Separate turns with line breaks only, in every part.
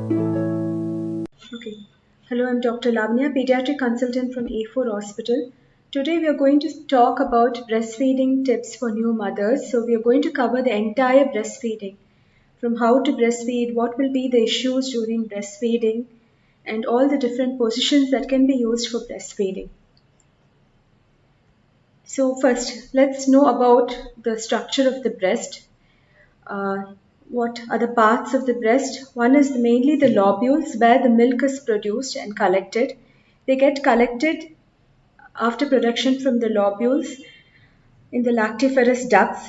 Okay. Hello, I'm Dr. Lavanya, pediatric consultant from A4 Hospital. Today we are going to talk about breastfeeding tips for new mothers. So we are going to cover the entire breastfeeding, from how to breastfeed, what will be the issues during breastfeeding, and all the different positions that can be used for breastfeeding. So first, let's know about the structure of the breast. What are the parts of the breast? One is mainly the lobules where the milk is produced and collected. They get collected after production from the lobules in the lactiferous ducts,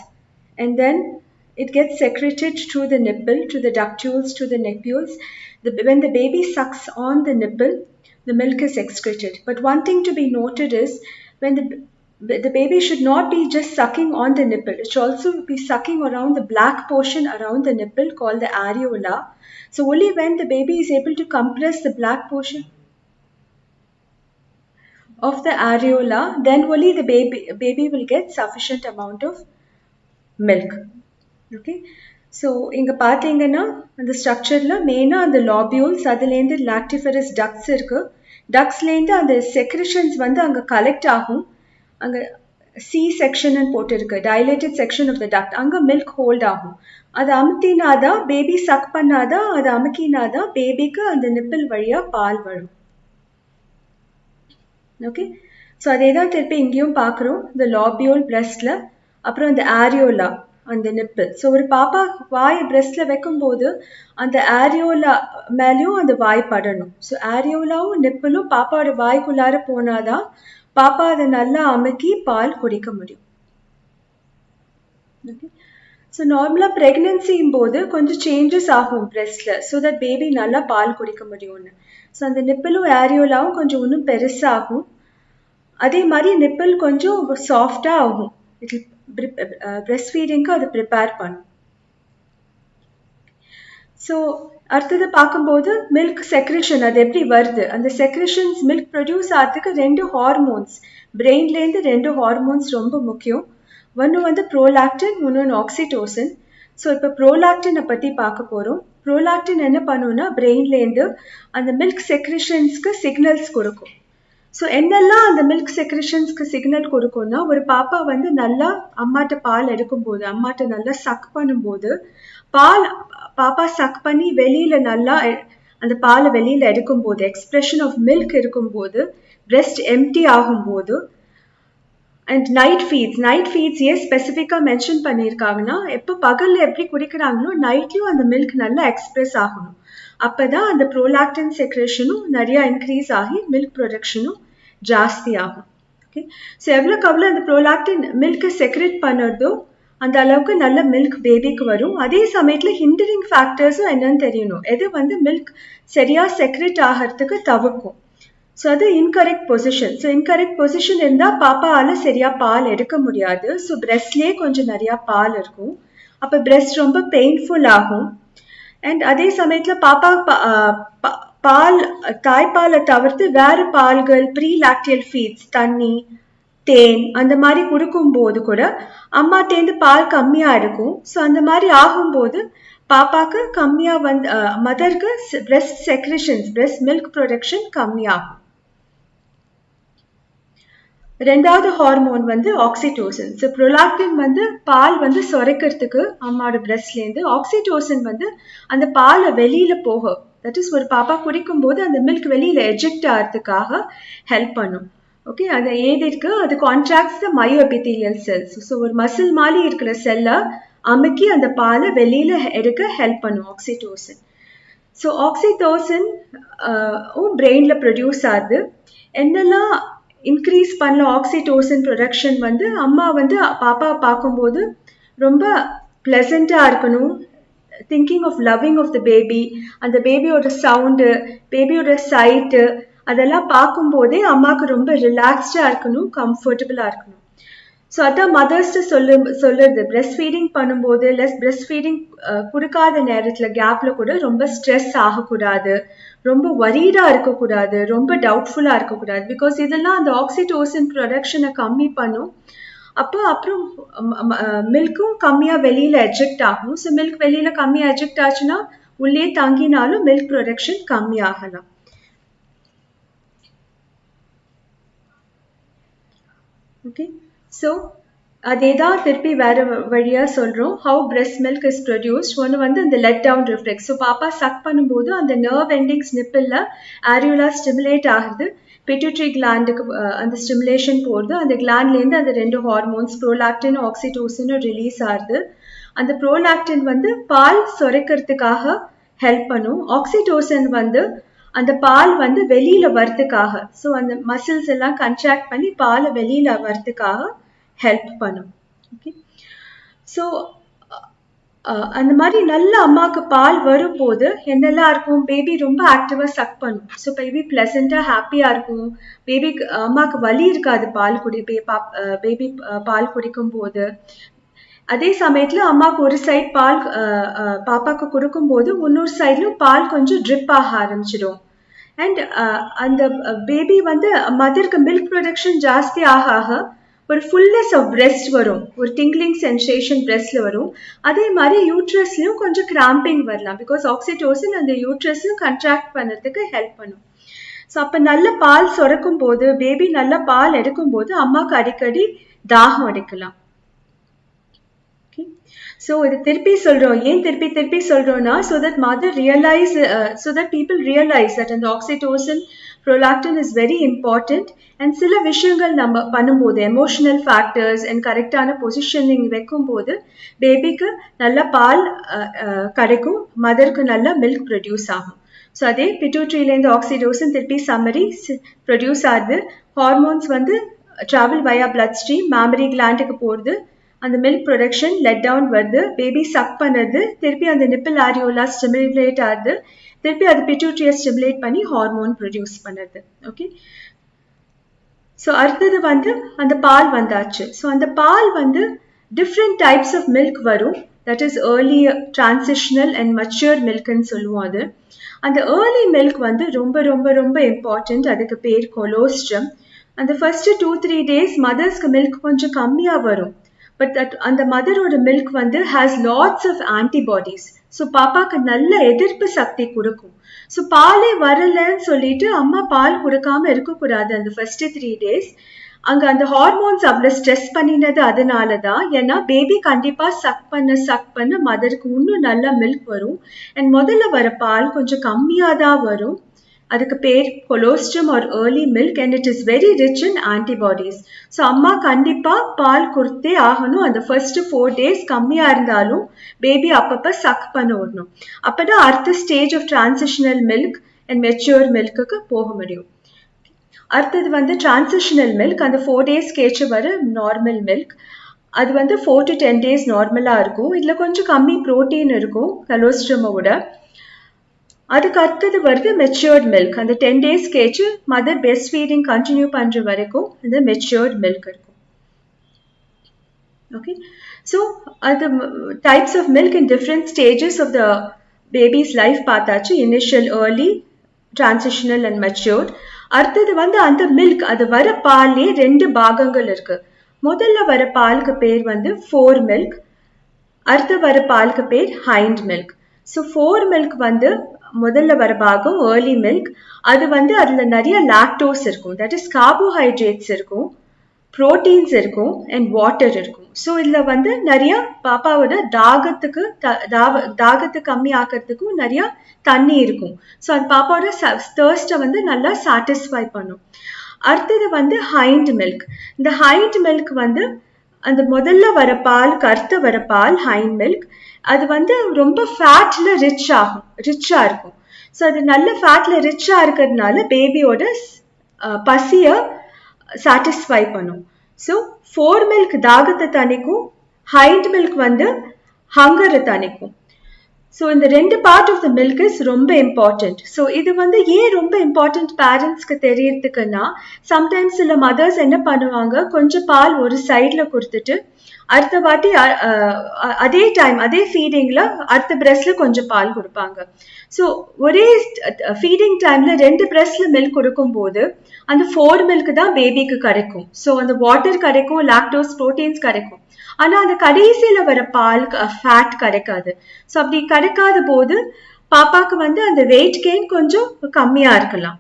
and then it gets secreted through the nipple, to the ductules, to the nipules. When the baby sucks on the nipple, the milk is excreted. But one thing to be noted is when the baby should not be just sucking on the nipple. It should also be sucking around the black portion around the nipple called the areola. So only when the baby is able to compress the black portion of the areola, then only the baby will get sufficient amount of milk. Okay. So இங்க பார்த்தீங்கன்னா அந்த ஸ்ட்ரக்சர்ல மெயினா அந்த லாபியூல்ஸ், அதுலேருந்து lactiferous Tux இருக்கு. டக்ஸ்லேருந்து அந்த secretions வந்து அங்கே கலெக்ட் ஆகும். அங்கே சி செக்ஷன் போட்டிருக்கு, dilated section of the duct. அங்கே மில்க் ஹோல்ட் ஆகும். அதை அமுத்தினாதான், பேபி சக் பண்ணாதான், அதை அமுக்கினாதான் பேபிக்கு அந்த நிப்பிள் வழியா பால் வரும். ஓகே. ஸோ அதே தான் திருப்பி இங்கேயும் பார்க்குறோம். இந்த லாபியோல் பிரெஸ்ட்ல, அப்புறம் இந்த ஆரியோலா, அந்த நிப்பிள். ஸோ ஒரு பாப்பா வாயை பிரெஸ்ட்ல வைக்கும்போது அந்த ஆரியோலா மேலேயும் அந்த வாய் படணும். ஸோ ஆரியோலாவும் நிப்பிளும் பாப்பாவோட வாய்க்குள்ளார போனாதான் பாப்பா அதை நல்லா அமுக்கி பால் குடிக்க முடியும். ஓகே. ஸோ நார்மலாக ப்ரெக்னென்சியும் போது கொஞ்சம் சேஞ்சஸ் ஆகும் பிரெஸ்ட்ல, ஸோ தட் பேபி நல்லா பால் குடிக்க முடியும்னு. ஸோ அந்த நிப்பிளும் ஆரியோலாவும் கொஞ்சம் இன்னும் பெருசாகும். அதே மாதிரி நிப்பிள் கொஞ்சம் சாஃப்டாக ஆகும். பிரெஸ்ட் ஃபீடிங்க்கு அது ப்ரிப்பேர் பண்ணும். ஸோ அடுத்தது பார்க்கும்போது மில்க் செக்ரிஷன் அது எப்படி வருது. அந்த செக்ரிஷன்ஸ் மில்க் ப்ரொடியூஸ் ஆகிறதுக்கு 2 ஹார்மோன்ஸ், பிரெயின்லேருந்து 2 ஹார்மோன்ஸ் ரொம்ப முக்கியம். ஒன்று வந்து ப்ரோலாக்டின், இன்னொன்று ஆக்சிடோசின். ஸோ இப்போ ப்ரோலாக்டினை பற்றி பார்க்க போகிறோம். ப்ரோலாக்டின் என்ன பண்ணுன்னா பிரெயின்லேருந்து அந்த மில்க் செக்ரிஷன்ஸ்க்கு சிக்னல்ஸ் கொடுக்கும். ஸோ என்னெல்லாம் அந்த மில்க் செக்ரிஷன்ஸ்க்கு சிக்னல் கொடுக்கும்னா, ஒரு பாப்பா வந்து நல்லா அம்மாட்ட பால் எடுக்கும்போது, அம்மாட்ட நல்லா சக் பண்ணும்போது, பாப்பா சக் பண்ணி வெளியில நல்லா அந்த பாலை வெளியில எடுக்கும்போது, எக்ஸ்பிரஷன் ஆஃப் மில்க் இருக்கும்போது, பிரெஸ்ட் எம்டி ஆகும்போது, அண்ட் நைட் ஃபீட்ஸ் ஏன் ஸ்பெசிஃபிக்காக மென்ஷன் பண்ணியிருக்காங்கன்னா, எப்போ பகலில் எப்படி குடிக்கிறாங்களோ நைட்லையும் அந்த மில்க் நல்லா எக்ஸ்பிரஸ் ஆகணும். அப்போதான் அந்த ப்ரோலாக்டின் செக்ரேஷனும் நிறையா இன்க்ரீஸ் ஆகி மில்க் ப்ரொடக்ஷனும் ஜாஸ்தி ஆகும். ஓகே. ஸோ எவ்வளோக்கு அவ்வளோ அந்த ப்ரோலாக்டின் மில்கை செக்ரேட் பண்ணுறதோ அந்த அளவுக்கு நல்ல மில்க் பேபிக்கு வரும். அதே சமயத்தில் ஹிண்டரிங் ஃபேக்டர்ஸும் என்னன்னு தெரியணும். எது வந்து மில்க் சரியாக செக்ரேட் ஆகிறதுக்கு தவிர்க்கும். ஸோ அது incorrect position. So incorrect position இருந்தால் பாப்பாவால் சரியாக பால் எடுக்க முடியாது. ஸோ பிரெஸ்ட்லேயே கொஞ்சம் நிறையா பால் இருக்கும். அப்போ பிரெஸ்ட் ரொம்ப பெயின்ஃபுல் ஆகும். அண்ட் அதே சமயத்தில் பாப்பா பால், தாய்ப்பாலை தவிர்த்து வேறு பால்கள், ப்ரீ லாக்டியல் ஃபீட்ஸ், தண்ணி, தேன் அந்த மாதிரி கொடுக்கும்போது கூட அம்மாட்டேந்து பால் கம்மியாக இருக்கும். ஸோ அந்த மாதிரி ஆகும்போது பாப்பாக்கு கம்மியாக வந்து மதருக்கு breast secretions, breast milk production கம்மியாகும். ரெண்டாவது ஹார்மோன் வந்து ஆக்சிடோசின். ஸோ ப்ரோலாக்டின் வந்து பால் வந்து சுரைக்கிறதுக்கு அம்மாவோட பிரெஸ்ட்லேருந்து, ஆக்சிடோசின் வந்து அந்த பாலை வெளியில போக, தட் இஸ் ஒரு பாப்பா குடிக்கும்போது அந்த மில்க் வெளியில எஜெக்ட் ஆகிறதுக்காக ஹெல்ப் பண்ணும். ஓகே. அது ஏதிற்கு அது கான்ட்ராக்ட்ஸ் த மயோ எபித்தீலியல் செல்ஸ். ஸோ ஒரு மசில் மாதிரி இருக்கிற செல்லை அமுக்கி அந்த பாலை வெளியில எடுக்க ஹெல்ப் பண்ணும் ஆக்சிடோசின். ஸோ ஆக்சிடோசின் பிரெயினில் ப்ரொடியூஸ் ஆகுது. என்னெல்லாம் இன்க்ரீஸ் பண்ண ஆக்சிடோசின் ப்ரொடக்ஷன் வந்து அம்மா வந்து பாப்பா பார்க்கும்போது ரொம்ப ப்ளசண்ட்டாக இருக்கணும், thinking of loving of the baby, அந்த பேபியோட சவுண்டு, பேபியோட சைட்டு, அதெல்லாம் பார்க்கும்போதே அம்மாவுக்கு ரொம்ப ரிலாக்ஸ்டாக இருக்கணும், கம்ஃபர்டபுளாக இருக்கணும். ஸோ அதான் மதர்ஸ்ட்டு சொல்லுறது, பிரெஸ்ட் ஃபீடிங் பண்ணும்போது பிரெஸ்ட் ஃபீடிங் கொடுக்காத நேரத்தில் கேப்பில் கூட ரொம்ப ஸ்ட்ரெஸ் ஆகக்கூடாது, ரொம்ப வரீடாக இருக்கக்கூடாது, ரொம்ப டவுட்ஃபுல்லாக இருக்கக்கூடாது. பிகாஸ் இதெல்லாம் அந்த ஆக்சிடோசின் ப்ரொடக்ஷனை கம்மி பண்ணும். அப்புறம் மில்க்கும் கம்மியாக வெளியில் எஜெக்ட் ஆகும். ஸோ மில்க் வெளியில் கம்மியாக எஜெக்ட் ஆச்சுன்னா உள்ளே தங்கினாலும் மில்க் ப்ரொடக்ஷன் கம்மியாகலாம். ஓகே, ஸோ அதே தான் திருப்பி வேற வழியாக சொல்கிறோம். How breast milk is produced. ஒன்று வந்து இந்த லெட் டவுன் ரிஃப்ளெக்ஸ். ஸோ பாப்பா சக் பண்ணும்போது அந்த நர்வ் எண்டிங்ஸ் நிப்பிளில் ஆரியோலா ஸ்டிமுலேட் ஆகுது, பிட்யூட்ரி கிளாண்டுக்கு அந்த ஸ்டிமுலேஷன் போகுது. அந்த கிளாண்ட்லேருந்து அந்த 2 ஹார்மோன்ஸ் ப்ரோலாக்டின் ஆக்சிடோசினும் ரிலீஸ் ஆகுது. அந்த ப்ரோலாக்டின் வந்து பால் சுரைக்கிறதுக்காக ஹெல்ப் பண்ணும். ஆக்சிடோசின் வந்து அந்த பால் வந்து வெளியில வரதுக்காக, ஸோ அந்த மசில்ஸ் எல்லாம் கன்ட்ராக்ட் பண்ணி பாலை வெளியில வரதுக்காக ஹெல்ப் பண்ணும். ஓகே, ஸோ அந்த மாதிரி நல்ல அம்மாவுக்கு பால் வரும்போது என்னெல்லாம் இருக்கும், பேபி ரொம்ப ஆக்டிவாக சக் பண்ணும். ஸோ பேபி ப்ளசண்ட்டாக ஹாப்பியாக இருக்கும். பேபிக்கு அம்மாவுக்கு வலி இருக்காது பால் பேபி பால் குடிக்கும் போது. அதே சமயத்தில் அம்மாவுக்கு ஒரு சைட் பால் பாப்பாவுக்கு கொடுக்கும்போது இன்னொரு சைட்லையும் பால் கொஞ்சம் ட்ரிப் ஆக ஆரம்பிச்சிடும். அண்ட் அந்த பேபி வந்து மதருக்கு மில்க் ப்ரொடக்ஷன் ஜாஸ்தி ஆக ஆக ஒரு ஃபுல்னஸ் ஆஃப் பிரெஸ்ட் வரும், ஒரு டிங்க்லிங் சென்சேஷன் பிரெஸ்ட்ல வரும். அதே மாதிரி யூட்ரஸ்லையும் கொஞ்சம் கிராம்பிங் வரலாம், பிகாஸ் ஆக்சிடோசின் அந்த யூட்ரஸையும் கண்ட்ராக்ட் பண்ணுறதுக்கு ஹெல்ப் பண்ணும். ஸோ அப்போ நல்ல பால் சுரக்கும் போது, பேபி நல்ல பால் எடுக்கும்போது அம்மாவுக்கு அடிக்கடி தாகம் எடுக்கலாம். ஸோ இது திருப்பி சொல்கிறோம். ஏன் திருப்பி சொல்கிறோன்னா, so that mother realise, so that people realise that அந்த oxytocin prolactin is very important. And சில விஷயங்கள் நம்ம பண்ணும்போது, எமோஷனல் ஃபேக்டர்ஸ் அண்ட் கரெக்டான பொசிஷனிங் வைக்கும்போது பேபிக்கு நல்ல பால் கிடைக்கும், மதருக்கு நல்ல மில்க் ப்ரொடியூஸ் ஆகும். ஸோ அதே பிட்யூட்ரியிலேருந்து ஆக்சிடோசின் திருப்பி சம்மரி ப்ரொடியூஸ் ஆகுது. ஹார்மோன்ஸ் வந்து travel via blood stream mammary கிளாண்டுக்கு போகிறது. அந்த மில்க் ப்ரொடக்ஷன் லெட் டவுன் வருது, பேபி சக் பண்ணுறது, திருப்பி அந்த நிப்பிள் ஆரியோலா ஸ்டிமுலேட் ஆகுது, திருப்பி அது பிட்யூட்ரியை ஸ்டிமுலேட் பண்ணி ஹார்மோன் ப்ரொடியூஸ் பண்ணுறது. ஓகே, ஸோ அடுத்தது வந்து அந்த பால் வந்தாச்சு. ஸோ அந்த பால் வந்து டிஃப்ரெண்ட் டைப்ஸ் ஆஃப் மில்க் வரும். That is early transitional and mature மில்க்னு சொல்லுவோம். அது அந்த ஏர்லி மில்க் வந்து ரொம்ப ரொம்ப ரொம்ப இம்பார்ட்டண்ட். அதுக்கு பேர் கொலோஸ்ட்ரம். அந்த ஃபர்ஸ்ட் 2-3 டேஸ் மதர்ஸ்க்கு மில்க் கொஞ்சம் கம்மியாக வரும். பட் அந்த மதரோட மில்க் வந்து has lots of antibodies. So பாப்பாக்கு நல்ல எதிர்ப்பு சக்தி கொடுக்கும். ஸோ பாலே வரலன்னு சொல்லிட்டு அம்மா பால் கொடுக்காம இருக்கக்கூடாது அந்த ஃபர்ஸ்ட் 3 டேஸ். அங்கே அந்த ஹார்மோன்ஸ் அவ்வளோ ஸ்ட்ரெஸ் பண்ணினது அதனால தான். ஏன்னா பேபி கண்டிப்பாக சக் பண்ண மதருக்கு இன்னும் நல்ல மில்க் வரும். அண்ட் முதல்ல வர பால் கொஞ்சம் கம்மியாக தான் வரும். அதுக்கு பேர் colostrum or early milk and it is very rich in antibodies. So அம்மா கண்டிப்பாக பால் கொடுத்தே ஆகணும். அந்த ஃபர்ஸ்ட் 4 டேஸ் கம்மியாக இருந்தாலும் பேபி அப்பப்போ சக் பண்ண விடணும். அப்போ தான் அடுத்த stage of transitional milk and mature மில்க்குக்கு போக முடியும். அடுத்தது வந்து டிரான்சிஷனல் மில்க். அந்த 4 டேஸ் கேச்சு வர நார்மல் மில்க். அது வந்து 4 to 10 டேஸ் நார்மலாக இருக்கும். இதில் கொஞ்சம் கம்மி ப்ரோட்டீன் இருக்கும் கொலோஸ்ட்ரமோட. அதுக்கு அடுத்தது வருது மெச்சூர்ட் மில்க். அந்த 10 டேஸ் கேச்சு மதர் பெஸ்ட் ஃபீடிங் கண்டினியூ பண்ணுற வரைக்கும் அந்த மெச்சூர்ட் மில்க் இருக்கும். ஓகே, ஸோ அது types of milk in different stages of the baby's life பார்த்தாச்சு. Initial, early, transitional and matured. அடுத்தது வந்து அந்த மில்க், அது வர பால்லே 2 பாகங்கள் இருக்கு. முதல்ல வர பாலுக்கு பேர் வந்து ஃபோர் மில்க், அடுத்து வர பாலுக்கு பேர் hind milk. So four milk வந்து முதல்ல வர பாகம் ஏர்லி மில்க். அது வந்து அதில் நிறைய லாக்டோஸ் இருக்கும், தட் இஸ் கார்போஹைட்ரேட்ஸ் இருக்கும், ப்ரோட்டீன்ஸ் இருக்கும் அண்ட் வாட்டர் இருக்கும். ஸோ இதில் வந்து நிறைய பாப்பாவோட தாகத்தை கம்மி ஆக்கிறதுக்கும் நிறைய தண்ணி இருக்கும். ஸோ அது பாப்பாவோட தர்ஸ்ட்டை வந்து நல்லா சாட்டிஸ்ஃபை பண்ணும். அடுத்தது வந்து ஹைண்ட் மில்க். இந்த ஹைண்ட் மில்க் வந்து அந்த முதல்ல வர பால், கருத்து வர பால் ஹைண்ட் மில்க், அது வந்து ரொம்ப ஃபேட்ல ரிச்சாக இருக்கும். ஸோ அது நல்ல ஃபேட்ல ரிச்சாக இருக்கிறதுனால பேபியோட பசியை சாட்டிஸ்ஃபை பண்ணும். ஸோ ஃபோர் மில்க் தாகத்தை தணிக்கும், ஹைண்ட் மில்க் வந்து ஹங்கரை தணிக்கும். ஸோ இந்த 2 part of the milk is ரொம்ப இம்பார்ட்டண்ட். ஸோ இது வந்து ஏன் ரொம்ப இம்பார்ட்டண்ட் பேரண்ட்ஸ்க்கு தெரியறதுக்குன்னா, சம்டைம்ஸ் சில மதர்ஸ் என்ன பண்ணுவாங்க, கொஞ்சம் பால் ஒரு சைடில் கொடுத்துட்டு அடுத்த வாட்டி அதே டைம் அதே ஃபீடிங்கில் அடுத்த பிரெஸ்டில் கொஞ்சம் பால் கொடுப்பாங்க. ஸோ ஒரே ஃபீடிங் டைமில் 2 பிரெஸ்டில் மில்க் கொடுக்கும்போது அந்த ஃபோர் மில்க் தான் பேபிக்கு கிடைக்கும். ஸோ அந்த வாட்டர் கிடைக்கும், லாக்டோஸ், ப்ரோட்டீன்ஸ் கிடைக்கும். ஆனால் அந்த கடைசியில் வர பால் ஃபேட் கிடைக்காது. ஸோ அப்படி கிடைக்காத போது பாப்பாக்கு வந்து அந்த வெயிட் கெயின் கொஞ்சம் கம்மியா இருக்கலாம்.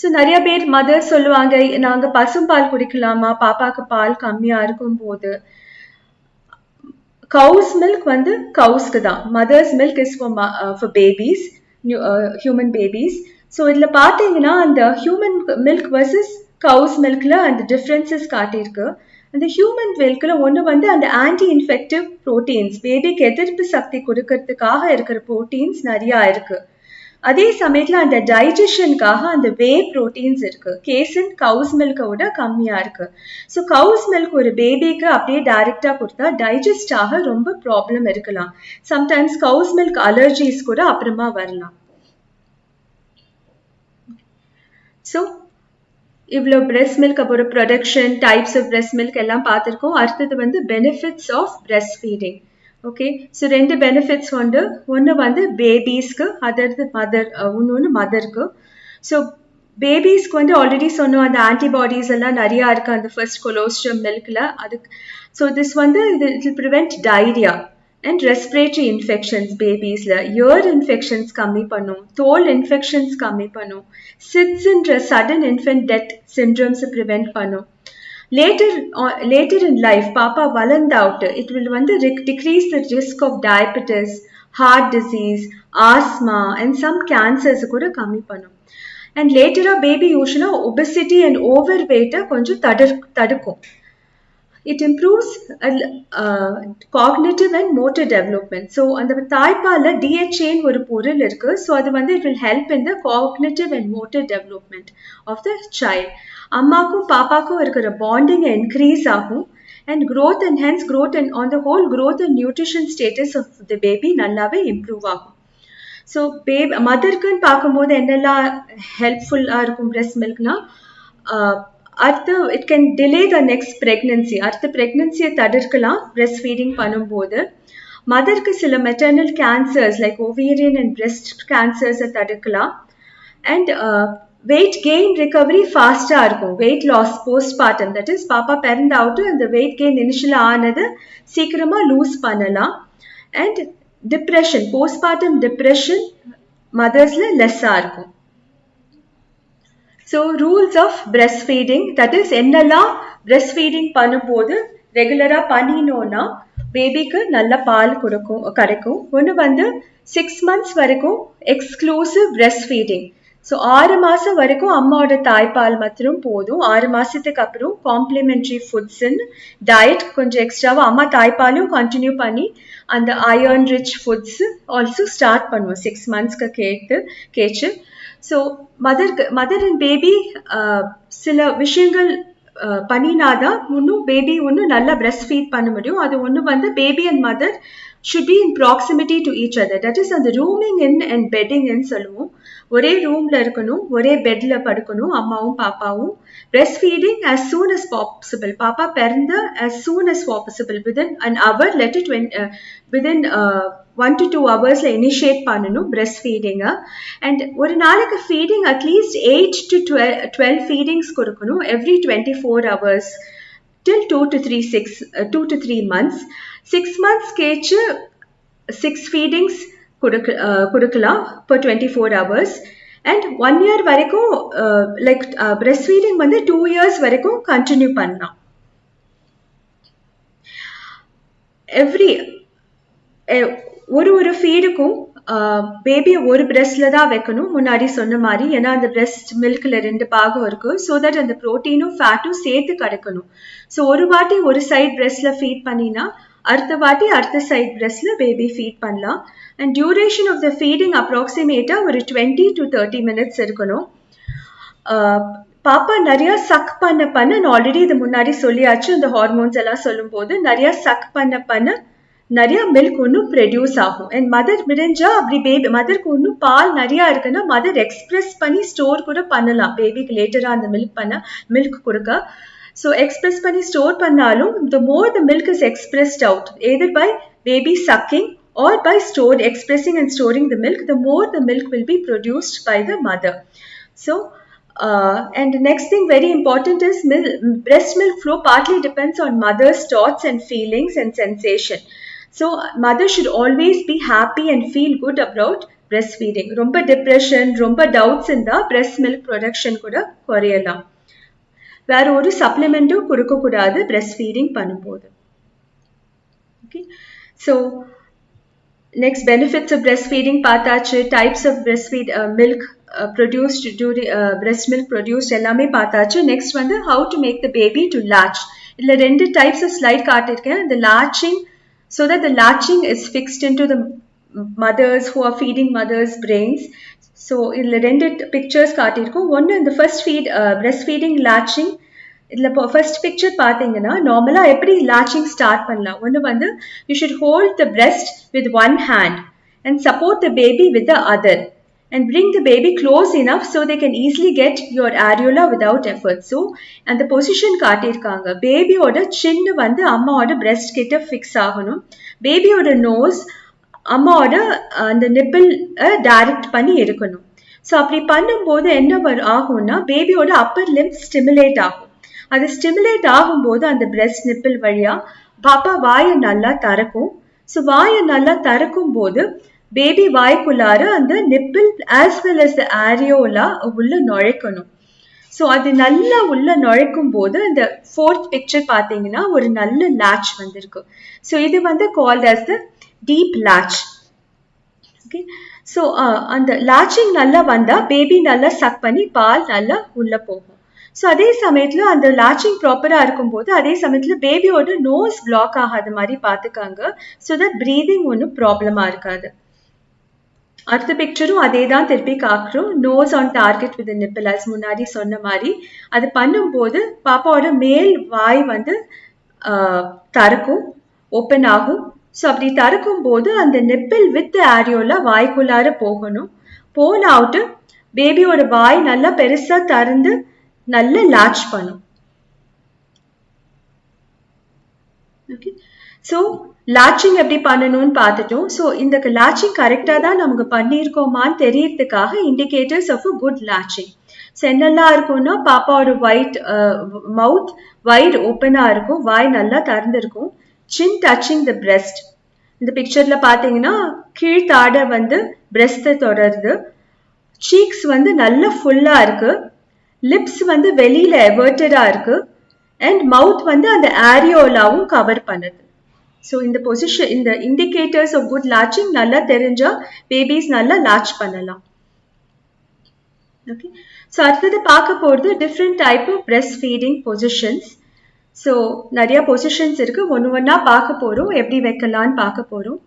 ஸோ நிறைய பேர் மதர் சொல்லுவாங்க, நாங்க பசும்பால் குடிக்கலாமா பாப்பாக்கு பால் கம்மியா இருக்கும் போது. கவுஸ் மில்க் வந்து கவுஸ்க்கு தான். Mothers milk is for babies, human babies. So இதுல பாத்தீங்கன்னா அந்த ஹியூமன் மில்க் வர்சஸ் கவுஸ் மில்க்ல அந்த டிஃப்ரென்சஸ் காட்டியிருக்கு. அந்த ஹியூமன் மில்க்ல ஒன்று வந்து அந்த ஆன்டி இன்ஃபெக்டிவ் ப்ரோட்டீன்ஸ், பேபிக்கு எதிர்ப்பு சக்தி கொடுக்கறதுக்காக இருக்கிற ப்ரோட்டீன்ஸ் நிறையா இருக்கு. அதே சமயத்துல அந்த டைஜஷனுக்காக அந்த வே ப்ரோட்டீன்ஸ் இருக்கு. கேசன் கவுஸ் மில்கை விட கம்மியா இருக்கு. ஸோ கவுஸ் மில்க் ஒரு பேபிக்கு அப்படியே டைரக்டா கொடுத்தா டைஜஸ்ட் ஆக ரொம்ப ப்ராப்ளம் இருக்கலாம். சம்டைம்ஸ் கவுஸ் மில்க் அலர்ஜிஸ் கூட அப்புறமா வரலாம். ஸோ இவ்வளோ பிரெஸ்ட் மில்க், அப்புறம் production, types of breast milk எல்லாம் பார்த்துருக்கோம். அடுத்தது வந்து benefits of breastfeeding. Okay, so 2 benefits உண்டு. ஒன்று வந்து பேபிஸ்க்கு, அதாவது இன்னொன்று மதருக்கு. ஸோ பேபிஸ்க்கு வந்து ஆல்ரெடி சொன்னோம், அந்த ஆன்டிபாடிஸ் எல்லாம் நிறையா இருக்குது அந்த ஃபர்ஸ்ட் கொலோஸ்ட்ரம் மில்கில். அதுக்கு ஸோ திஸ் வந்து it will prevent diarrhoea and respiratory infections பேபிஸில். இயர் இன்ஃபெக்ஷன்ஸ் கம்மி பண்ணும், தோல் இன்ஃபெக்ஷன்ஸ் கம்மி பண்ணும், சிட்ஸ்ன்ற சடன் இன்ஃபென்ட் டெத் சிண்ட்ரம்ஸை ப்ரிவென்ட் பண்ணும். Later in life, பாப்பா வளர்ந்தாவுட்டு it will வந்து decrease the risk of diabetes, heart disease, asthma and some cancers கூட கம்மி பண்ணும். And later baby usually obesity and overweight கொஞ்சம் தடுக்கும். It improves cognitive and motor development. So அந்த தாய்ப்பால்ல DHA ஒரு பொருள் இருக்கு. So அது வந்து it will help in the cognitive and motor development of the child. அம்மாக்கும் பாப்பாக்கும் இருக்கிற பாண்டிங் இன்க்ரீஸ் ஆகும். and growth and hence growth and on the whole growth and nutrition status of the baby நல்லாவே improve ஆகும். So மதருக்குன்னு பார்க்கும்போது என்னெல்லாம் ஹெல்ப்ஃபுல்லாக இருக்கும் பிரெஸ்ட் மில்க்னா, அடுத்து it can delay the next pregnancy. அடுத்த ப்ரெக்னன்சியை தடுக்கலாம் பிரெஸ்ட் ஃபீடிங் பண்ணும்போது. மதருக்கு சில maternal cancers like ovarian and breast கேன்சர்ஸை தடுக்கலாம். அண்ட் வெயிட் கெயின் ரிகவரி ஃபாஸ்ட்டாக இருக்கும். Weight loss postpartum, that is பாப்பா பிறந்தாவுட்டு அந்த வெயிட் கெயின் இனிஷியலாக ஆனது சீக்கிரமாக லூஸ் பண்ணலாம். அண்ட் டிப்ரெஷன், போஸ்ட்மார்ட்டம் டிப்ரெஷன் மதர்ஸில் லெஸ்ஸாக இருக்கும். So rules of breastfeeding, that is என்னெல்லாம் பிரெஸ்ட் ஃபீடிங் பண்ணும்போது ரெகுலராக பண்ணினோன்னா பேபிக்கு நல்ல பால் கிடைக்கும். ஒன்று வந்து 6 months வரைக்கும் எக்ஸ்க்ளூசிவ் பிரெஸ்ட் ஃபீடிங். ஸோ 6 மாதம் வரைக்கும் அம்மாவோட தாய்ப்பால் மாத்திரம் போதும். 6 மாதத்துக்கு அப்புறம் காம்ப்ளிமெண்ட்ரி ஃபுட்ஸ்ன்னு டயட் கொஞ்சம் எக்ஸ்ட்ராவாக அம்மா தாய்ப்பாலும் கண்டினியூ பண்ணி அந்த iron rich foods also start பண்ணுவோம் 6 monthsக்கு கேச்சு. ஸோ மதர் அண்ட் பேபி சில விஷயங்கள் பண்ணினாதான் பேபி ஒன்றும் நல்லா பிரெஸ்ட் ஃபீட் பண்ண முடியும். அது ஒன்று வந்து baby and mother should be in proximity to each other. That is அந்த rooming in and bedding in சொல்லுவோம். ஒரே ரூம்ல இருக்கணும், ஒரே பெட்ல படுக்கணும் அம்மாவும் பாப்பாவும். breast feeding as soon as possible. பாப்பா பிறந்த as soon as possible, within an hour, let it within 1 to 2 hours initiate பண்ணணும் breast feeding. and ஒரு நாளைக்கு feeding at least 8 to 12 feedings கொடுக்கணும் every 24 hours till 2 to 3 months. 6 months catch 6 feedings கொடுக்கலாம் per 24 hours. and 1 year வரைக்கும் like breast feeding வந்து 2 years வரைக்கும் continue பண்ணலாம். every ஒரு ஃபீடுக்கும் பேபியை ஒரு பிரெஸ்ட்ல தான் வைக்கணும் முன்னாடி சொன்ன மாதிரி. ஏன்னா அந்த பிரெஸ்ட் மில்க்ல 2 பாகம் இருக்கு. ஸோ தட் அந்த ப்ரோட்டீனும் ஃபேட்டும் சேர்த்து கிடைக்கணும். ஸோ ஒரு வாட்டி ஒரு சைட் பிரெஸ்ட்ல ஃபீட் பண்ணினா அடுத்த வாட்டி அடுத்த சைட் பிரெஸ்ட்ல பேபி ஃபீட் பண்ணலாம். And duration of the feeding அப்ராக்சிமேட்டா ஒரு 20 to 30 minutes இருக்கணும். பாப்பா நிறைய சக் பண்ண நான் ஆல்ரெடி இது முன்னாடி சொல்லியாச்சு. இந்த ஹார்மோன்ஸ் எல்லாம் சொல்லும் போது நிறைய சக் பண்ண நிறைய மில்க் ஒன்றும் ப்ரொடியூஸ் ஆகும். அண்ட் மதர் விடிஞ்சா அப்படி மதருக்கு ஒன்றும் பால் நிறையா இருக்குன்னா மதர் எக்ஸ்பிரஸ் பண்ணி ஸ்டோர் கூட பண்ணலாம் பேபிக்கு லேட்டராக அந்த மில்க் கொடுக்க. ஸோ எக்ஸ்பிரஸ் பண்ணி ஸ்டோர் பண்ணாலும் the more the milk is expressed out either by baby sucking or by expressing and storing the milk, the more the milk will be produced by the mother. So and the next thing very important is breast milk flow partly depends on mother's thoughts and feelings and sensation. So mother should always be happy and feel good about breast feeding. ரொம்ப depression, ரொம்ப doubts இருந்தால் breast milk production கூட குறையலாம். வேற ஒரு சப்ளிமெண்ட்டும் கொடுக்கக்கூடாது breast feeding பண்ணும்போது. Okay, so next benefits of breastfeeding பார்த்தாச்சு. types of breastfeed milk produced during breast milk produced எல்லாமே பார்த்தாச்சு. next வந்து how to make the baby to latch. இதுல ரெண்டு types of slide காட்டியிருக்கேன். the latching, so that the latching is fixed into the mothers who are feeding mothers brains. so இதுல ரெண்டு pictures காட்டியிருக்கோம். ஒன்று இந்த first feed breastfeeding latching. இதில் இப்போ first picture பார்த்தீங்கன்னா நார்மலாக எப்படி latching ஸ்டார்ட் பண்ணலாம். ஒன்று வந்து you should hold the breast with one hand and support the baby with the other and bring the baby close enough so they can easily get your areola without effort. So அந்த position காட்டியிருக்காங்க. பேபியோட சின்ன வந்து அம்மாவோட breast கிட்ட fix ஆகணும். பேபியோட nose அம்மாவோட அந்த நிப்பிள் டைரக்ட் பண்ணி இருக்கணும். ஸோ அப்படி பண்ணும்போது என்ன ஆகும்னா பேபியோட அப்பர் லிம்ப் ஸ்டிமுலேட் ஆகும். அது ஸ்டிமுலேட் ஆகும்போது அந்த பிரெஸ்ட் நிப்பிள் வழியா பாப்பா வாயை நல்லா திறக்கும். ஸோ வாயை நல்லா திறக்கும் போது பேபி வாய்க்குள்ளார அந்த நிப்பிள் ஆஸ் வெல் அஸ் த ஏரியோலா உள்ள நுழைக்கணும். ஸோ அது நல்லா உள்ள நுழைக்கும் போது இந்த ஃபோர்த் பிக்சர் பார்த்தீங்கன்னா ஒரு நல்ல latch வந்திருக்கு. ஸோ இது வந்து called as the deep latch. Okay, so அந்த latching நல்லா வந்தால் பேபி நல்லா சக் பண்ணி பால் நல்லா உள்ள போகும். ஸோ அதே சமயத்தில் அந்த latching ப்ராப்பராக இருக்கும்போது அதே சமயத்தில் பேபியோட நோஸ் பிளாக் ஆகாத மாதிரி பார்த்துக்காங்க. ஸோ தட் ப்ரீதிங் ஒன்றும் ப்ராப்ளமாக இருக்காது. அடுத்த பிக்சரும் அதே தான் திருப்பி காக்குறோம். Nose on target with nipple as முன்னாடி சொன்ன மாதிரி அது பண்ணும்போது பாப்பாவோட மேல் வாய் வந்து திறக்கும், ஓப்பன் ஆகும். ஸோ அப்படி திறக்கும் போது அந்த நிப்பிள் வித் ஏரியோலா வாய்க்குள்ளார போகணும். போனாவுட்டு பேபியோட வாய் நல்லா பெருசாக திறந்து நல்ல latch பண்ணும். ஓகே, ஸோ latching எப்படி பண்ணணும்னு பார்த்துட்டோம். ஸோ இந்த latching கரெக்டாக தான் நமக்கு பண்ணியிருக்கோமான்னு தெரியறதுக்காக indicators of a good latching. So என்னெல்லாம் இருக்கும்னா பாப்பாவோட மவுத் வைட் ஓப்பனாக இருக்கும், வாய் நல்லா திறந்துருக்கும். சின் டச்சிங் த பிரெஸ்ட். இந்த பிக்சரில் பார்த்தீங்கன்னா கீழ்த்தாடை வந்து பிரெஸ்ட்டை தொடருது. சீக்ஸ் வந்து நல்லா ஃபுல்லாக இருக்கு. லிப்ஸ் வந்து வெளியில எவர்டடா இருக்கு அண்ட் மவுத் வந்து அந்த ஏரியோலாவும் கவர் பண்ணுது. ஸோ இந்த பொசிஷன், இந்த இண்டிகேட்டர்ஸ் ஆஃப் குட் latching நல்லா தெரிஞ்சா பேபிஸ் நல்லா latch பண்ணலாம். ஓகே, ஸோ அடுத்தது பார்க்க போகிறது different type of breastfeeding positions. So நிறைய பொசிஷன்ஸ் இருக்கு. ஒன்று ஒன்றா பார்க்க போகிறோம், எப்படி வைக்கலான்னு பார்க்க போகிறோம்.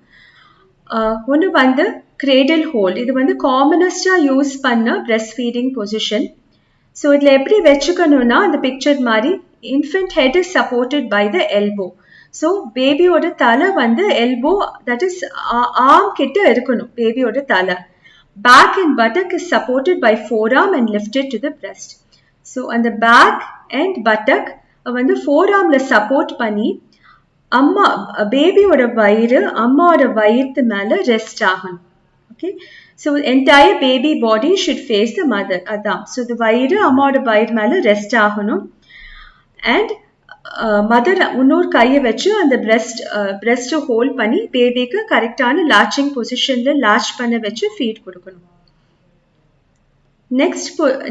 ஒன்று வந்து கிரேடில் ஹோல்ட். இது வந்து காமனஸ்டாக யூஸ் பண்ண பிரெஸ்ட் ஃபீடிங் பொசிஷன். ஸோ இதில் எப்படி வச்சுக்கணும்னா அந்த பிக்சர் மாதிரி infant head is supported by the elbow. So பேபியோட தலை வந்து எல்போ, தட் இஸ் ஆர்ம் கிட்ட இருக்கணும் பேபியோட தலை. Back and buttock is supported by forearm and lifted to the breast. So அந்த பேக் அண்ட் பட்டக் வந்து ஃபோர்ஆர்மில் சப்போர்ட் பண்ணி அம்மா பேபியோட வயிறு அம்மாவோட வயிற்று மேலே ரெஸ்ட் ஆகணும். Okay, so entire baby body should face the mother. அதான், so the வயிறு அம்மாவோட வயிறு மேலே ரெஸ்ட் ஆகணும். அண்ட் மதர் இன்னொரு கையை வச்சு அந்த பிரெஸ்ட்டை ஹோல்ட் பண்ணி பேபிக்கு கரெக்டான latching பொசிஷனில் latch பண்ண வச்சு ஃபீட் கொடுக்கணும்.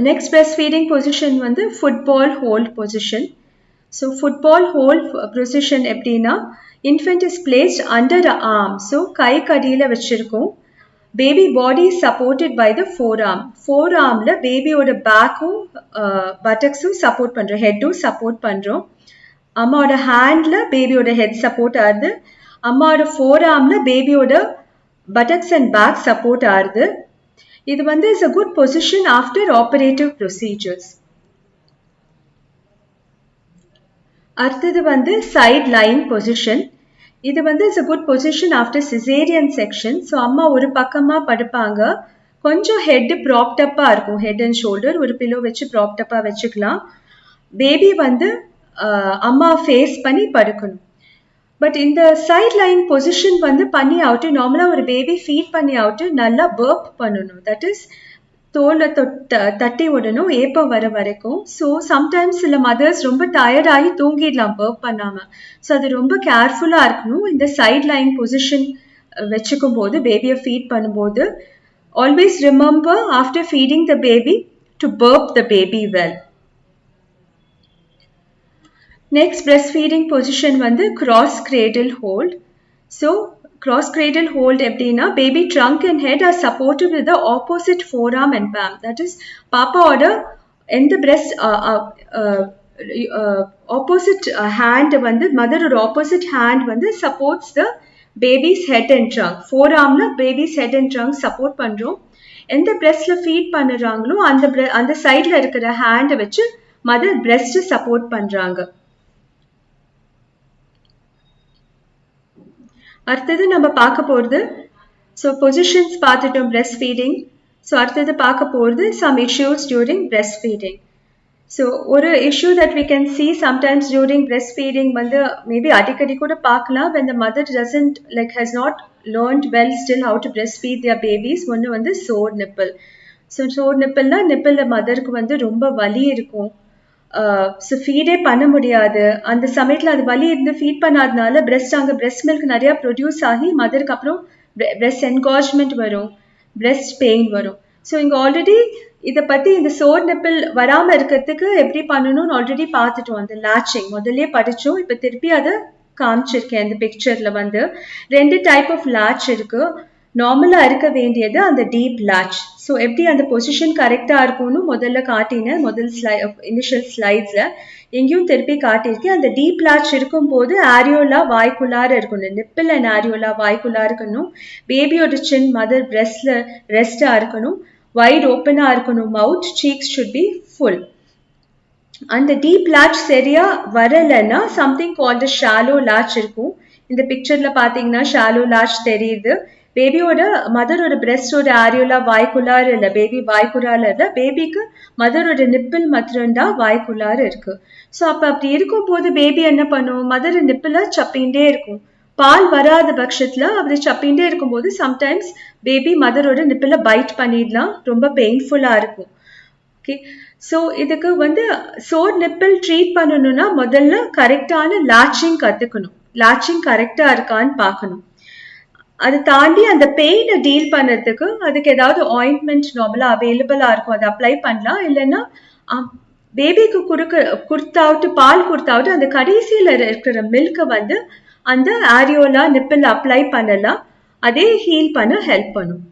நெக்ஸ்ட் பிரெஸ்ட் ஃபீடிங் பொசிஷன் வந்து football hold position. So football hold position எப்படின்னா infant is placed under the arm. So கை கடியில் வச்சுருக்கோம். Baby body is supported by the forearm. ஃபோர்ஆர்மில் பேபியோட பேக்கும் பட்டக்ஸும் சப்போர்ட் பண்ணுறோம், ஹெட்டும் சப்போர்ட் பண்ணுறோம். அம்மாவோட ஹேண்டில் பேபியோட ஹெட் சப்போர்ட் ஆகுது. அம்மாவோட ஃபோர்ஆர்மில் பேபியோட பட்டக்ஸ் அண்ட் பேக் சப்போர்ட் ஆகுது. இது வந்து is a good position after operative procedures. அடுத்தது வந்து சைட் லைன் பொசிஷன். இது வந்து is a good position after caesarean section. So அம்மா ஒரு பக்கமாக படுப்பாங்க, கொஞ்சம் ஹெட் ப்ராப்டப்பாக இருக்கும், ஹெட் அண்ட் ஷோல்டர் ஒரு பில்லோ வச்சு ப்ராப்டப்பாக வச்சுக்கலாம். பேபி வந்து அம்மா ஃபேஸ் பண்ணி படுக்கணும். பட் இந்த சைட் லைன் பொசிஷன் வந்து பண்ணி அவுட்டு நார்மலாக ஒரு பேபி ஃபீட் பண்ணி அவுட்டு நல்லா பர்ப் பண்ணணும். தட் இஸ் தோலை தட்டி விடணும் ஏப்பம் வர வரைக்கும். ஸோ சம்டைம்ஸ் சில மதர்ஸ் ரொம்ப டயர்ட் ஆகி தூங்கிடலாம் பர்ப் பண்ணாமல். ஸோ அது ரொம்ப கேர்ஃபுல்லாக இருக்கணும். இந்த சைட் லைன் பொசிஷன் வச்சுக்கும் போது பேபியை ஃபீட் பண்ணும்போது always remember after feeding the baby to burp the baby well. Next breast feeding position வந்து cross cradle hold. So cross cradle hold எப்படின்னா baby trunk and head are supported with the opposite forearm and palm. That is papa order in the breast opposite hand வந்து mother or opposite hand வந்து supports the baby's head and trunk. forearmல baby's head and trunk support பண்றோம். எந்த breastல feed பண்ணுறாங்களோ அந்த சைட்ல இருக்கிற hand வச்சு mother breast support பண்றாங்க. அடுத்தது நம்ம பார்க்க போகிறது ஸோ பொசிஷன்ஸ் பார்த்துட்டோம் பிரெஸ்ட் ஃபீடிங். ஸோ அடுத்தது பார்க்க போகிறது some issues during breast feeding. So ஒரு issue that we can see sometimes during breast feeding வந்து மேபி அடிக்கடி கூட பார்க்கலாம். when the mother doesn't has not learned well still how to breastfeed their babies. ஒன்று வந்து sore nipple. ஸோ sore nippleனா nipple மதருக்கு வந்து ரொம்ப வலி இருக்கும். ஸோ ஃபீடே பண்ண முடியாது. அந்த சமயத்தில் அது வலி இருந்து ஃபீட் பண்ணாதனால அங்கே பிரெஸ்ட் மில்க் நிறையா ப்ரொடியூஸ் ஆகி மதருக்கு அப்புறம் பிரெஸ்ட் என்கார்ஜ்மெண்ட் வரும், பிரெஸ்ட் பெயின் வரும். ஸோ இங்கே ஆல்ரெடி இதை பற்றி இந்த சோர் நிப்பிள் வராமல் இருக்கிறதுக்கு எப்படி பண்ணணும்னு ஆல்ரெடி பார்த்துட்டோம். அந்த லாச்சிங் முதல்லே படித்தோம். இப்போ திருப்பி அதை காமிச்சிருக்கேன். இந்த பிக்சரில் வந்து 2 டைப் ஆஃப் லாச் இருக்குது. நார்மலாக இருக்க வேண்டியது அந்த டீப் லாச். ஸோ எப்படி அந்த பொசிஷன் கரெக்டாக இருக்கும்னு முதல்ல காட்டினேன் இனிஷியல் ஸ்லைட்ஸில். எங்கேயும் திருப்பி காட்டியிருக்கேன். அந்த டீப் லாச் இருக்கும்போது ஆரியோலா வாய்க்குள்ளார இருக்கணும். நிப்பிள் அண்ட் ஆரியோலா வாய்க்குள்ளார இருக்கணும். பேபியோட சின் மதர் பிரெஸ்ட்ல ரெஸ்டாக இருக்கணும். வைட் ஓப்பனாக இருக்கணும். மவுத் சீக்ஸ் ஷுட் பி ஃபுல். அந்த டீப் லாச் சரியா வரலைன்னா சம்திங் கால்டு ஷாலோ லாச் இருக்கும். இந்த பிக்சரில் பார்த்தீங்கன்னா ஷாலோ லாச் தெரியுது. பேபியோட மதரோட பிரெஸ்டோட ஆரியோலா வாய்க்குள்ளார இல்லை, பேபி வாய்க்குள்ளார இல்லை. பேபிக்கு மதரோட நிப்பிள் மாத்திரம்தான் வாய்க்குள்ளார இருக்கு. ஸோ அப்படி இருக்கும் போது பேபி என்ன பண்ணும், மதர் நிப்பிளை சப்பின்ண்டே இருக்கும். பால் வராத பட்சத்தில் அப்படி சப்பின்ண்டே இருக்கும்போது சம்டைம்ஸ் பேபி மதரோட நிப்பிளை பைட் பண்ணிடலாம். ரொம்ப பெயின்ஃபுல்லாக இருக்கும். ஓகே, ஸோ இதுக்கு வந்து சோர் நிப்பிள் ட்ரீட் பண்ணணும்னா முதல்ல கரெக்டான லாச்சிங் கற்றுக்கணும். லாச்சிங் கரெக்டாக இருக்கான்னு பார்க்கணும். அதை தாண்டி அந்த பெயினை டீல் பண்ணுறதுக்கு அதுக்கு ஏதாவது ஆயின்மெண்ட் நார்மலாக அவைலபிளாக இருக்கும், அதை அப்ளை பண்ணலாம். இல்லைன்னா பேபிக்கு கொடுத்தாவது பால் கொடுத்தாவது அந்த கடைசியில் இருக்கிற மில்கை வந்து அந்த ஆரியோலா நிப்பிள் அப்ளை பண்ணலாம். அதே ஹீல் பண்ண ஹெல்ப் பண்ணும்.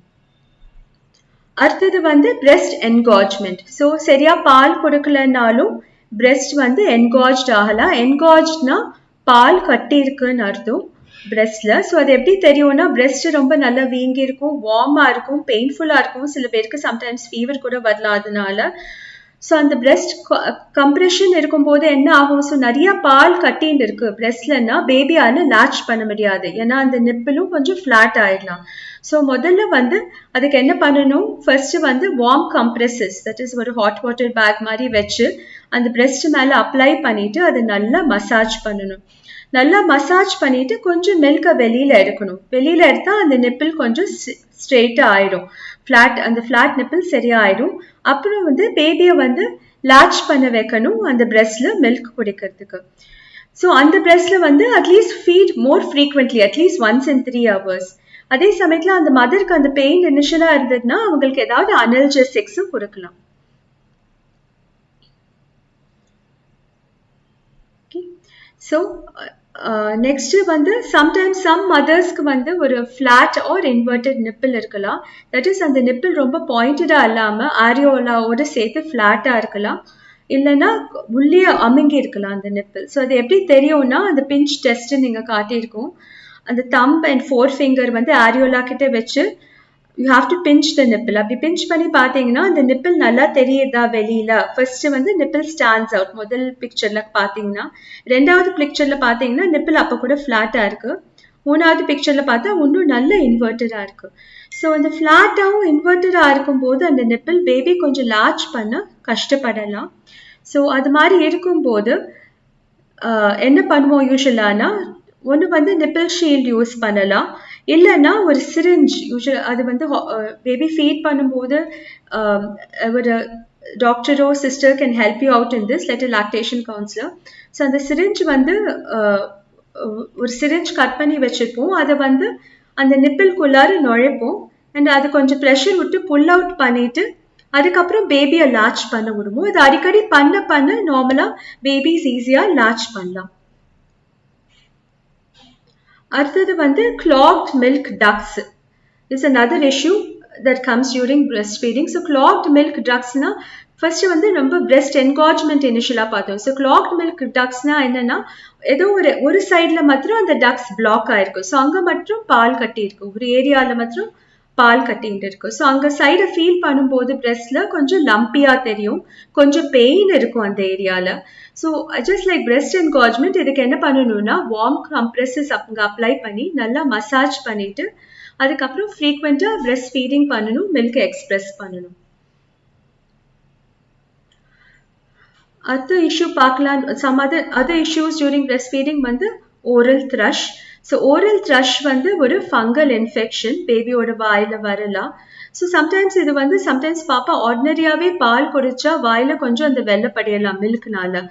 அடுத்தது வந்து பிரெஸ்ட் என்கார்ஜ்மெண்ட். ஸோ சரியா பால் கொடுக்கலனாலும் பிரெஸ்ட் வந்து என்கார்ஜ்ட் ஆகலாம். என்கார்ஜ்னா பால் கட்டி இருக்குன்னு அர்த்தம் பிரெஸ்ட்ல. ஸோ அது எப்படி தெரியும்னா பிரெஸ்ட் ரொம்ப நல்லா வீங்கி இருக்கும், வார்மாக இருக்கும், பெயின்ஃபுல்லாக இருக்கும். சில பேருக்கு சம்டைம்ஸ் ஃபீவர் கூட வரலாம் அதனால. ஸோ அந்த பிரெஸ்ட் கம்ப்ரெஷன் இருக்கும்போது என்ன ஆகும், ஸோ நிறைய பால் கட்டின்னு இருக்கு பிரெஸ்ட்லன்னா பேபியால லாச் பண்ண முடியாது. ஏன்னா அந்த நிப்பிளும் கொஞ்சம் ஃப்ளாட் ஆயிடலாம். ஸோ முதல்ல வந்து அதுக்கு என்ன பண்ணணும், ஃபர்ஸ்ட் வந்து வார்ம் கம்ப்ரெசஸ், தட் இஸ் ஒரு ஹாட் வாட்டர் பேக் மாதிரி வச்சு அந்த பிரெஸ்ட் மேலே அப்ளை பண்ணிட்டு அதை நல்லா மசாஜ் பண்ணணும். நல்லா மசாஜ் பண்ணிட்டு கொஞ்சம் மில்கை வெளியில எடுக்கணும். வெளியில எடுத்தா அந்த நிப்பிள் கொஞ்சம் ஸ்ட்ரெயிட்டா ஆயிடும், அந்த ஃபிளாட் நிப்பிள் சரியா ஆயிடும். அப்புறம் வந்து பேபியை வந்து லாச் பண்ண வைக்கணும் அந்த பிரெஸ்ட்ல மில்க் குடிக்கிறதுக்கு. ஸோ அந்த பிரெஸ்ட்ல வந்து at least feed more frequently, at least once in 3 hours. அதே சமயத்தில் அந்த மதருக்கு அந்த பெயின் இனிஷியலா இருந்ததுன்னா அவங்களுக்கு ஏதாவது அனல்ஜெசிக்ஸும் கொடுக்கலாம். ஸோ நெக்ஸ்ட் வந்து சம்டைம்ஸ் சம் மதர்ஸ்க்கு வந்து ஒரு ஃப்ளாட் ஆர் இன்வெர்டட் நிப்பிள் இருக்கலாம். தட் இஸ் அந்த நிப்பிள் ரொம்ப பாயிண்டடாக இல்லாமல் ஆரியோலாவோட சேர்த்து ஃப்ளாட்டாக இருக்கலாம். இல்லைன்னா உள்ளே அமுங்கி இருக்கலாம் அந்த நிப்பிள். ஸோ அது எப்படி தெரியும்னா அந்த பிஞ்ச் டெஸ்ட் நீங்கள் காட்டியிருக்கோம். அந்த தம்ப் அண்ட் 4 ஃபிங்கர் வந்து ஆரியோலா கிட்ட வச்சு you have to pinch the nipple. அப்படி பிஞ்ச் பண்ணி பார்த்தீங்கன்னா அந்த நிப்பிள் நல்லா தெரியுதா வெளியில. ஃபர்ஸ்ட் வந்து நிப்பிள் ஸ்டாண்ட்ஸ் அவுட் முதல் பிக்சர்ல பார்த்தீங்கன்னா. 2வது பிக்சர்ல பார்த்தீங்கன்னா நிப்பிள் அப்போ கூட ஃப்ளாட்டா இருக்கு. 3வது பிக்சர்ல பார்த்தா இன்னும் நல்ல இன்வெர்டடா இருக்கு. ஸோ அந்த ஃப்ளாட்டாகவும் இன்வெர்டடா இருக்கும்போது அந்த நிப்பிள் பேபி கொஞ்சம் லாச் பண்ண கஷ்டப்படலாம். ஸோ அது மாதிரி இருக்கும்போது என்ன பண்ணுவோம் யூஸ்வலானா, ஒன்று வந்து நிப்பிள் ஷீல்டு யூஸ் பண்ணலாம். இல்லைன்னா ஒரு சிரிஞ்ச் யூஸ்வல் அது வந்து பேபி ஃபீட் பண்ணும்போது ஒரு டாக்டரோ sister can help you out in this let a lactation counsellor. So அந்த சிரிஞ்ச் வந்து ஒரு சிரிஞ்ச் கட் பண்ணி வச்சுருப்போம், அதை வந்து அந்த நிப்பிள்குள்ளார நுழைப்போம் அண்ட் அது கொஞ்சம் ப்ரெஷர் விட்டு புல் அவுட் பண்ணிட்டு அதுக்கப்புறம் பேபியை லாச் பண்ண விடுவோம். இது அடிக்கடி பண்ண நார்மலாக பேபிஸ் ஈஸியாக லாச் பண்ணலாம். அடுத்தது வந்து clogged milk ducts is another issue that comes during breastfeeding. So clogged milk ducts na first வந்து நம்ம breast engorgement initially பார்த்தோம். So clogged milk ducts na என்னன்னா ஏதோ ஒரு சைடில் மாத்திரம் அந்த டக்ஸ் பிளாக் ஆயிருக்கும். ஸோ அங்கே மட்டும் பால் கட்டி இருக்கும், ஒரு ஏரியாவில் மாத்திரம் பால் கட்டிட்டு இருக்கும். ஸோ அங்கே சைடை ஃபீல் பண்ணும்போது பிரெஸ்ட்ல கொஞ்சம் லம்பியா தெரியும், கொஞ்சம் பெயின் இருக்கும் அந்த ஏரியாவில். So just like breast engorgement, இதுக்கு என்ன பண்ணணும்னா வார்ம் கம்ப்ரெஸஸ் அங்கே அப்ளை பண்ணி நல்லா மசாஜ் பண்ணிட்டு அதுக்கப்புறம் ஃப்ரீக்வெண்ட்டாக பிரெஸ்ட் ஃபீடிங் பண்ணணும், மில்க் எக்ஸ்பிரஸ் பண்ணணும். அடுத்த இஷ்யூ பார்க்கலாம். Some other issues during breast feeding வந்து oral thrush. So oral thrush வந்து ஒரு ஃபங்கல் இன்ஃபெக்ஷன் பேபியோட வாயில் வரலாம். ஸோ சம்டைம்ஸ் பாப்பா ஆர்டினரியாகவே பால் குடிச்சா வாயில் கொஞ்சம் அந்த வெள்ளைப்படையலாம் மில்க்னால.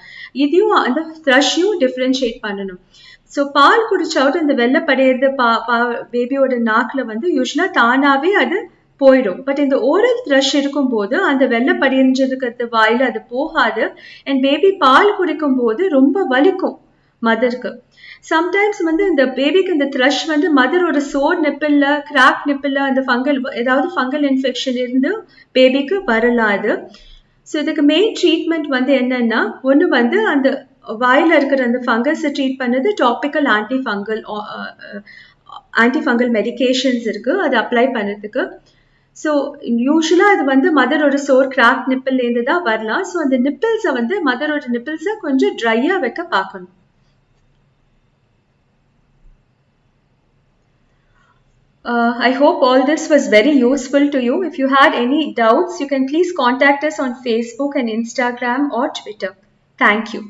இதையும் அந்த த்ரஷ்ஷையும் டிஃப்ரென்ஷியேட் பண்ணணும். ஸோ பால் குடிச்சாவது அந்த வெள்ளைப்படையிறது பேபியோட நாக்கில் வந்து யூஸ்வலாக தானாகவே அது போயிடும். பட் இந்த ஓரல் த்ரஷ் இருக்கும்போது அந்த வெள்ளை படிஞ்சிருக்கிறது வாயில் அது போகாது அண்ட் பேபி பால் குடிக்கும் போது ரொம்ப வலிக்கும் மதருக்கு. சம்டைம்ஸ் வந்து இந்த பேபிக்கு இந்த த்ரஷ் வந்து மதரோட சோர் நிப்பில்ல கிராக் நிப்பில்ல அந்த ஏதாவது ஃபங்கல் இன்ஃபெக்ஷன் இருந்து பேபிக்கு வரலாது. ஸோ இதுக்கு மெயின் ட்ரீட்மெண்ட் வந்து என்னன்னா, ஒன்று வந்து அந்த வாயில் இருக்கிற அந்த ஃபங்கஸை ட்ரீட் பண்ணது டாபிக்கல் ஆன்டிஃபங்கல் மெடிகேஷன்ஸ் இருக்கு, அது அப்ளை பண்ணுறதுக்கு. ஸோ யூஸ்வலாக அது வந்து மதரோட சோர் கிராக் நிப்பிள்லேருந்து தான் வரலாம். ஸோ அந்த நிப்பிள்ஸை வந்து மதரோட நிப்பிள்ஸை கொஞ்சம் ட்ரையாக வைக்க பார்க்கணும். I hope all this was very useful to you. If you had any doubts, you can please contact us on Facebook and Instagram or Twitter. Thank you.